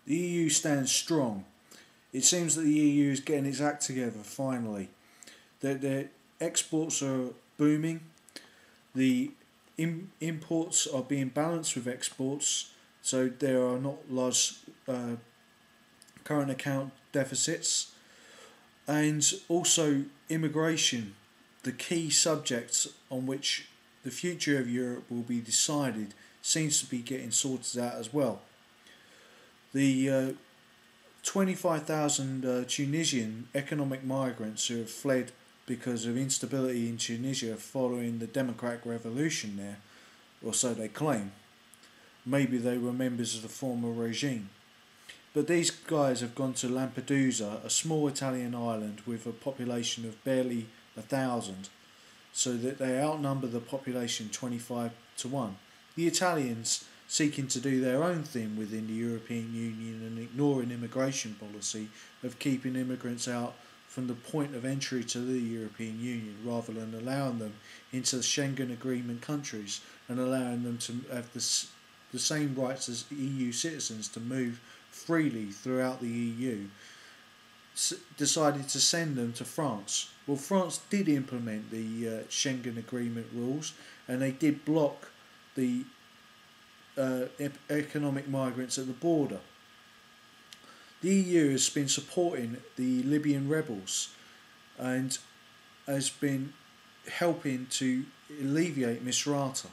The EU stands strong. It seems that the EU is getting its act together finally. Their exports are booming. The imports are being balanced with exports, so there are not large current account deficits. And also immigration, the key subject on which the future of Europe will be decided, seems to be getting sorted out as well. The 25,000 Tunisian economic migrants who have fled because of instability in Tunisia following the democratic revolution there, or so they claim. Maybe they were members of the former regime. But these guys have gone to Lampedusa, a small Italian island with a population of barely 1,000, so that they outnumber the population 25 to 1. The Italians, seeking to do their own thing within the European Union and ignoring immigration policy of keeping immigrants out from the point of entry to the European Union rather than allowing them into the Schengen Agreement countries and allowing them to have the same rights as EU citizens to move freely throughout the EU, decided to send them to France. Well, France did implement the Schengen Agreement rules, and they did block the economic migrants at the border. The EU has been supporting the Libyan rebels and has been helping to alleviate Misrata.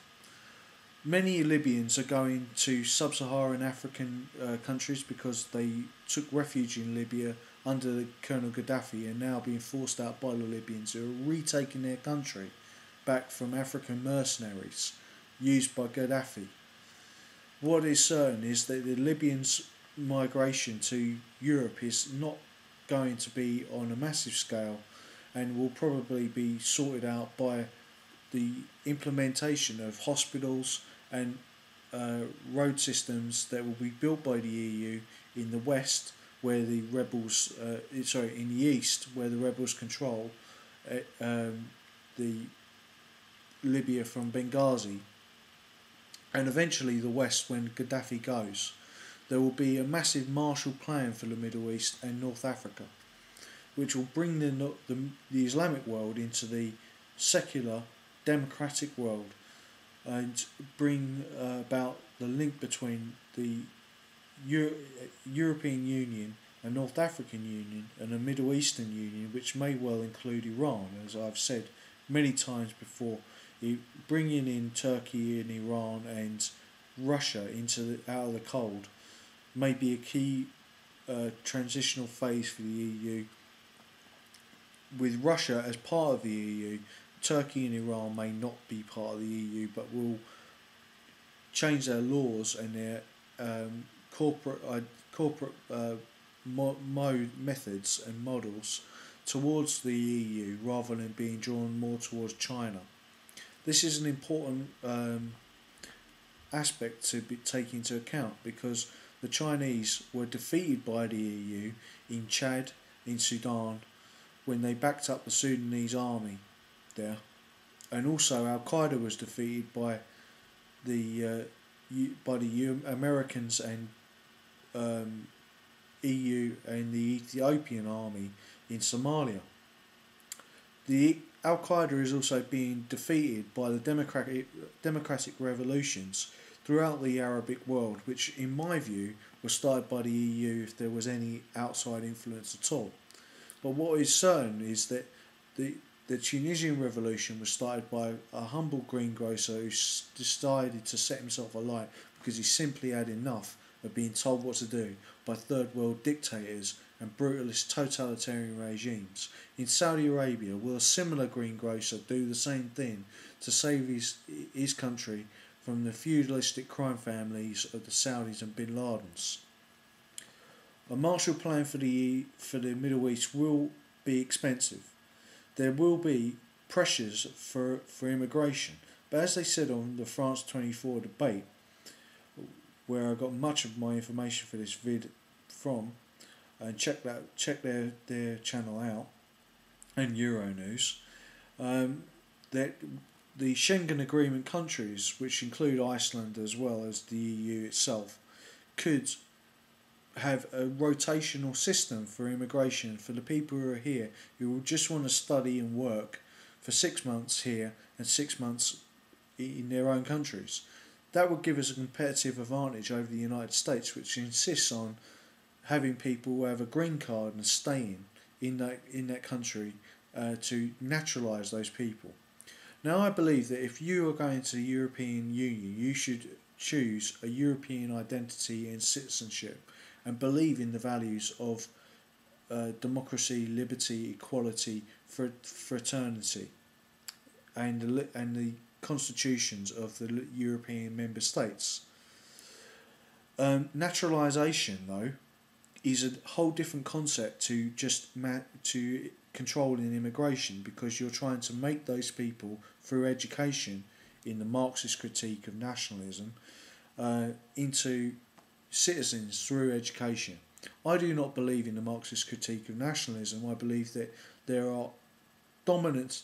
Many Libyans are going to sub-Saharan African countries because they took refuge in Libya under Colonel Gaddafi and now being forced out by the Libyans who are retaking their country back from African mercenaries used by Gaddafi. What is certain is that the Libyans' migration to Europe is not going to be on a massive scale and will probably be sorted out by the implementation of hospitals and road systems that will be built by the EU in the west, where the rebels, in the east, where the rebels control the Libya from Benghazi, and eventually the west when Gaddafi goes. There will be a massive Marshall Plan for the Middle East and North Africa, which will bring the Islamic world into the secular democratic world and bring about the link between the European Union and North African Union and a Middle Eastern Union, which may well include Iran, as I've said many times before. Bringing in Turkey and Iran and Russia out of the cold may be a key transitional phase for the EU. With Russia as part of the EU, Turkey and Iran may not be part of the EU, but will change their laws and their corporate methods and models towards the EU rather than being drawn more towards China. This is an important aspect to take into account because the Chinese were defeated by the EU in Chad, in Sudan, when they backed up the Sudanese army there, and also Al Qaeda was defeated by the Americans and EU and the Ethiopian army in Somalia. The Al Qaeda is also being defeated by the democratic revolutions throughout the Arabic world, which, in my view, was started by the EU if there was any outside influence at all. But what is certain is that the Tunisian revolution was started by a humble greengrocer who decided to set himself alight because he simply had enough of being told what to do by third world dictators and brutalist totalitarian regimes. In Saudi Arabia, will a similar greengrocer do the same thing to save his country from the feudalistic crime families of the Saudis and Bin Ladens? A Marshall Plan for the Middle East will be expensive. There will be pressures for immigration, but as they said on the France 24 debate, where I got much of my information for this vid from, and check their channel out, and Euronews, that the Schengen Agreement countries, which include Iceland as well as the EU itself, could have a rotational system for immigration for the people who are here who will just want to study and work for 6 months here and 6 months in their own countries. That would give us a competitive advantage over the United States, which insists on having people who have a green card and staying in that country to naturalise those people. Now, I believe that if you are going to the European Union, you should choose a European identity and citizenship and believe in the values of democracy, liberty, equality, fraternity, and the constitutions of the European member states. Naturalisation, though, is a whole different concept to just to controlling immigration, because you're trying to make those people through education, in the Marxist critique of nationalism, into citizens through education. I do not believe in the Marxist critique of nationalism. I believe that there are dominant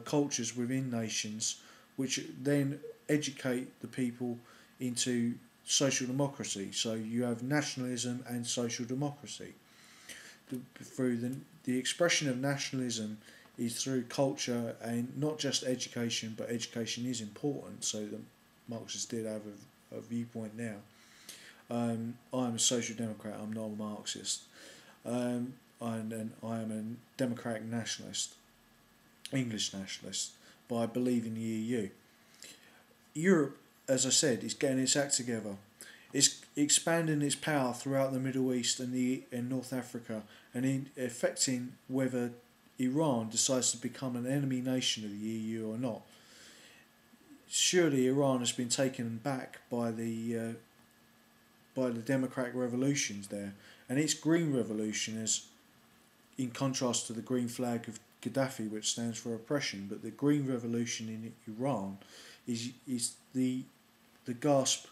cultures within nations which then educate the people into social democracy. So you have nationalism and social democracy. Through the expression of nationalism is through culture and not just education, but education is important. So the Marxists did have a viewpoint now. I'm a social democrat. I'm not a Marxist. And I am a democratic nationalist, English nationalist, but I believe in the EU. Europe, as I said, is getting its act together. It's expanding its power throughout the Middle East and North Africa, and affecting whether Iran decides to become an enemy nation of the EU or not. Surely Iran has been taken back by the democratic revolutions there, and its green revolution is, in contrast to the green flag of Gaddafi, which stands for oppression, but the green revolution in Iran is the gasp,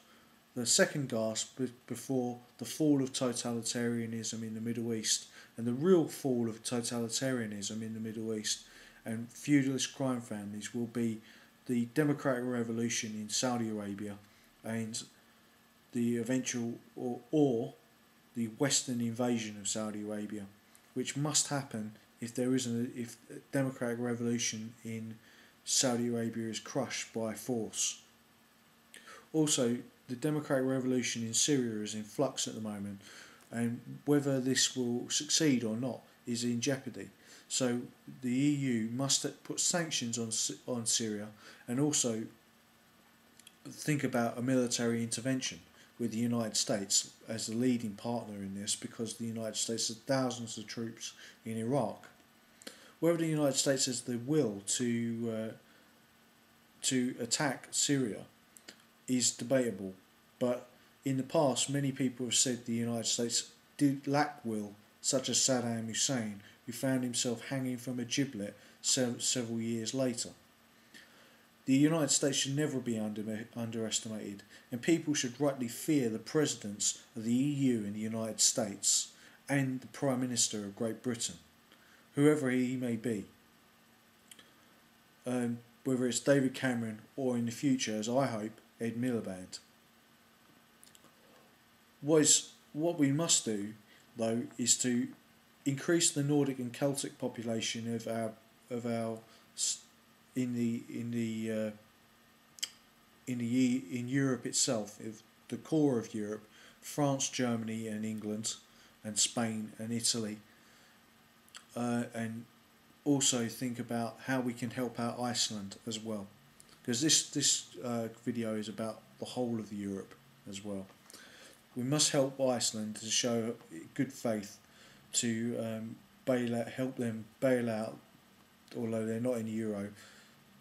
the second gasp before the fall of totalitarianism in the Middle East, and the real fall of totalitarianism in the Middle East and feudalist crime families will be the democratic revolution in Saudi Arabia and the eventual or the Western invasion of Saudi Arabia, which must happen if democratic revolution in Saudi Arabia is crushed by force. Also, the democratic revolution in Syria is in flux at the moment, and whether this will succeed or not is in jeopardy. So the EU must put sanctions on Syria, and also think about a military intervention with the United States as the leading partner in this, because the United States has thousands of troops in Iraq. Whether the United States has the will to attack Syria is debatable, but in the past many people have said the United States did lack will, such as Saddam Hussein, who found himself hanging from a gibbet several years later. The United States should never be underestimated, and people should rightly fear the presidents of the EU and the United States and the Prime Minister of Great Britain, whoever he may be. Whether it's David Cameron or, in the future, as I hope, Ed Miliband. What we must do, though, is to increase the Nordic and Celtic population in Europe itself, the core of Europe, France, Germany, and England, and Spain and Italy, and also think about how we can help out Iceland as well, because this video is about the whole of Europe as well. We must help Iceland to show good faith to help them bail out, although they're not in the euro,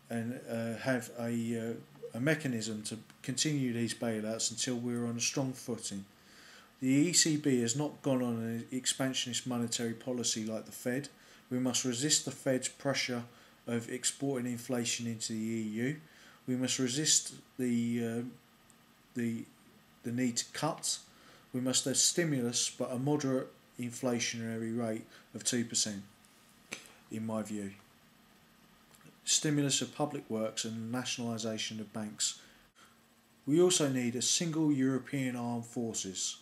and have a mechanism to continue these bailouts until we're on a strong footing. The ECB has not gone on an expansionist monetary policy like the Fed. We must resist the Fed's pressure of exporting inflation into the EU. We must resist the need to cut. We must have stimulus, but a moderate inflationary rate of 2%, in my view. Stimulus of public works and nationalisation of banks. We also need a single European armed forces.